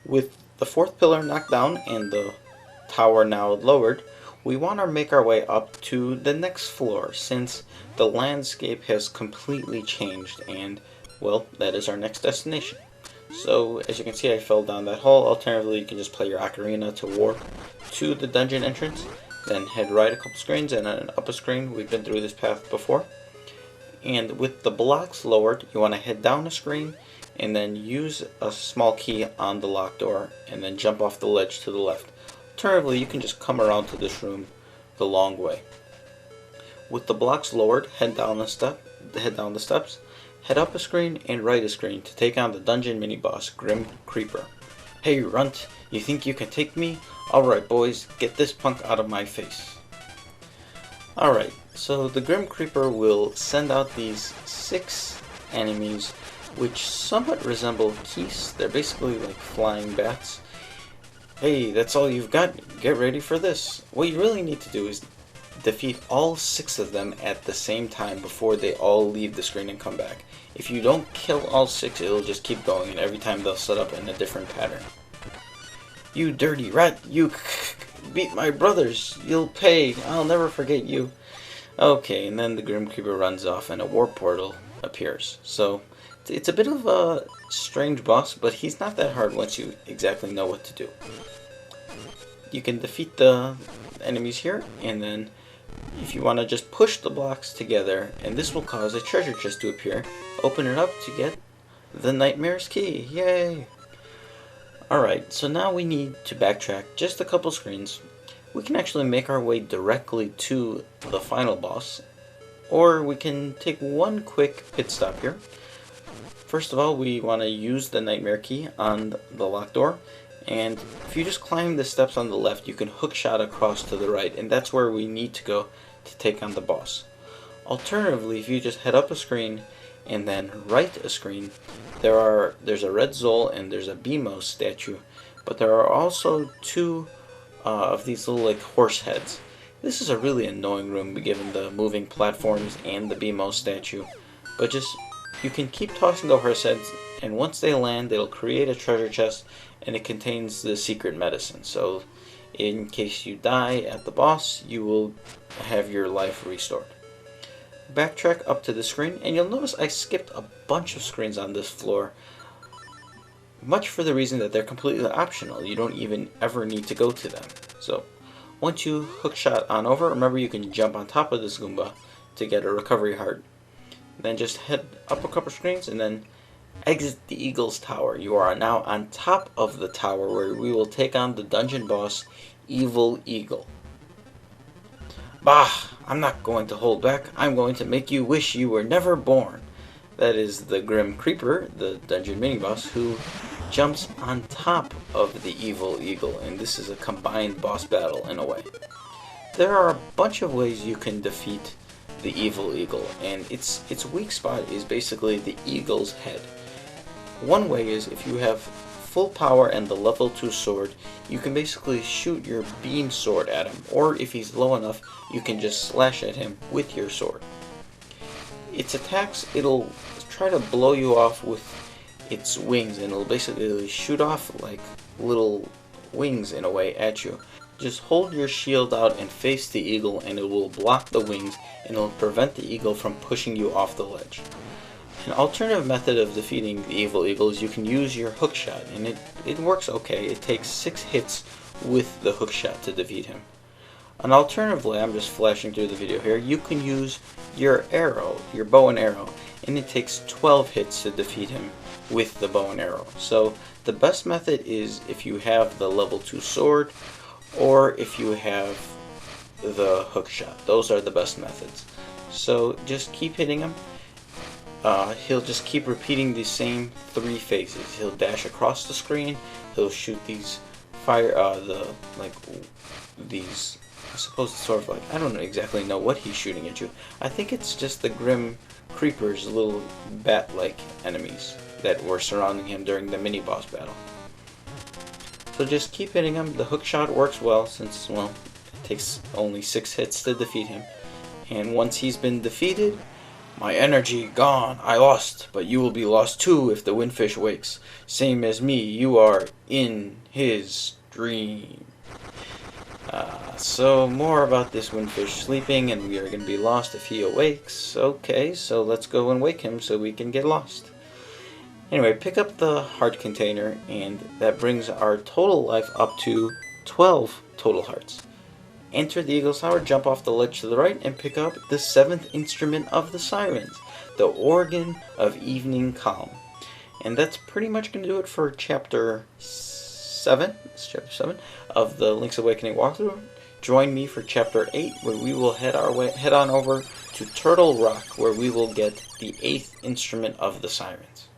With the fourth pillar knocked down and the tower now lowered, we want to make our way up to the next floor since the landscape has completely changed and, well, that is our next destination. So, as you can see, I fell down that hole. Alternatively, you can just play your ocarina to warp to the dungeon entrance, then head right a couple screens and then up a screen. We've been through this path before. And with the blocks lowered, you want to head down a screen and then use a small key on the locked door and then jump off the ledge to the left. Alternatively, you can just come around to this room the long way. With the blocks lowered, head down the steps, head up a screen and right a screen to take on the dungeon mini-boss, Grim Creeper. Hey Runt, you think you can take me? Alright boys, get this punk out of my face. Alright, so the Grim Creeper will send out these 6 enemies which somewhat resemble geese. They're basically like flying bats. Hey, that's all you've got? Get ready for this. What you really need to do is defeat all 6 of them at the same time before they all leave the screen and come back. If you don't kill all 6, it'll just keep going, and every time they'll set up in a different pattern. You dirty rat, you beat my brothers. You'll pay. I'll never forget you. Okay, and then the Grim Creeper runs off and a warp portal appears. So, it's a bit of a strange boss, but he's not that hard once you exactly know what to do. You can defeat the enemies here, and then if you want to just push the blocks together, and this will cause a treasure chest to appear. Open it up to get the Nightmare's Key. Yay! Alright, so now we need to backtrack just a couple screens. We can actually make our way directly to the final boss, or we can take one quick pit stop here. First of all, we want to use the Nightmare Key on the locked door, and if you just climb the steps on the left, you can hookshot across to the right, and that's where we need to go to take on the boss. Alternatively, if you just head up a screen and then right a screen, there's a red Zol and there's a Beamos statue, but there are also 2 of these little like horse heads. This is a really annoying room given the moving platforms and the Beamos statue, but just you can keep tossing the horse heads, and once they land, it'll create a treasure chest, and it contains the secret medicine. So, in case you die at the boss, you will have your life restored. Backtrack up to the screen, and you'll notice I skipped a bunch of screens on this floor, much for the reason that they're completely optional. You don't even ever need to go to them. So, once you hookshot on over, remember you can jump on top of this Goomba to get a recovery heart. Then just head up a couple screens and then exit the Eagle's Tower. You are now on top of the tower where we will take on the dungeon boss, Evil Eagle. Bah! I'm not going to hold back. I'm going to make you wish you were never born. That is the Grim Creeper, the dungeon mini-boss, who jumps on top of the Evil Eagle, and this is a combined boss battle in a way. There are a bunch of ways you can defeat the Evil Eagle, and its weak spot is basically the eagle's head. One way is if you have full power and the level 2 sword, you can basically shoot your beam sword at him, or if he's low enough, you can just slash at him with your sword. Its attacks, it'll try to blow you off with its wings, and it'll basically shoot off like little wings in a way at you. Just hold your shield out and face the eagle, and it will block the wings, and it will prevent the eagle from pushing you off the ledge. An alternative method of defeating the Evil Eagle is you can use your hookshot, and it works okay. It takes 6 hits with the hookshot to defeat him. And alternatively, I'm just flashing through the video here, you can use your arrow, your bow and arrow, and it takes 12 hits to defeat him with the bow and arrow. So the best method is if you have the level 2 sword, or if you have the hookshot. Those are the best methods. So just keep hitting him. He'll just keep repeating the same 3 phases. He'll dash across the screen. He'll shoot these fire, these. I suppose it's sort of like, I don't exactly know what he's shooting at you. I think it's just the Grim Creeper's little bat-like enemies that were surrounding him during the mini-boss battle. So just keep hitting him. The hookshot works well since, well, it takes only 6 hits to defeat him. And once he's been defeated, My energy gone. I lost, but you will be lost too if the windfish wakes. Same as me, you are in his dream. So more about this windfish sleeping, and we are going to be lost if he awakes. Okay, so let's go and wake him so we can get lost. Anyway, pick up the heart container, and that brings our total life up to 12 total hearts. Enter the Eagle's Tower, jump off the ledge to the right, and pick up the 7th instrument of the Sirens, the Organ of Evening Calm. And that's pretty much going to do it for Chapter 7. It's Chapter 7 of the Link's Awakening walkthrough. Join me for Chapter 8, where we will head on over to Turtle Rock, where we will get the 8th instrument of the Sirens.